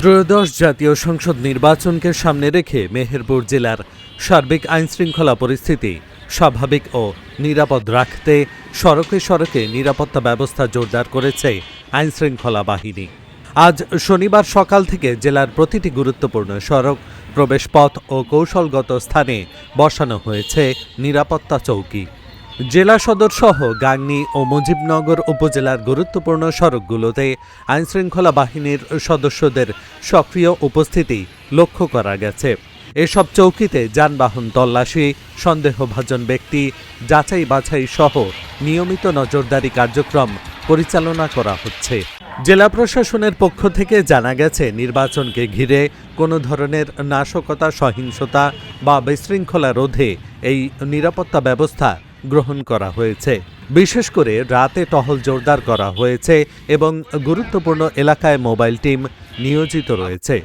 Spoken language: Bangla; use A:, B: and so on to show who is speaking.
A: ত্রয়োদশ জাতীয় সংসদ নির্বাচনকে সামনে রেখে মেহেরপুর জেলার সার্বিক আইনশৃঙ্খলা পরিস্থিতি স্বাভাবিক ও নিরাপদ রাখতে সড়কে সড়কে নিরাপত্তা ব্যবস্থা জোরদার করেছে আইনশৃঙ্খলা বাহিনী। আজ শনিবার সকাল থেকে জেলার প্রতিটি গুরুত্বপূর্ণ সড়ক, প্রবেশপথ ও কৌশলগত স্থানে বসানো হয়েছে নিরাপত্তা চৌকি। জেলা সদর সহ গাংনী ও মুজিবনগর উপজেলার গুরুত্বপূর্ণ সড়কগুলোতে আইনশৃঙ্খলা বাহিনীর সদস্যদের সক্রিয় উপস্থিতি লক্ষ্য করা গেছে। এসব চৌকিতে যানবাহন তল্লাশি, সন্দেহভাজন ব্যক্তি যাচাই বাছাই সহ নিয়মিত নজরদারি কার্যক্রম পরিচালনা করা হচ্ছে। জেলা প্রশাসনের পক্ষ থেকে জানা গেছে, নির্বাচনকে ঘিরে কোনো ধরনের নাশকতা, সহিংসতা বা বিশৃঙ্খলা রোধে এই নিরাপত্তা ব্যবস্থা গ্রহণ করা হয়েছে। বিশেষ করে রাতে টহল জোরদার করা হয়েছে এবং গুরুত্বপূর্ণ এলাকায় মোবাইল টিম নিয়োজিত রয়েছে।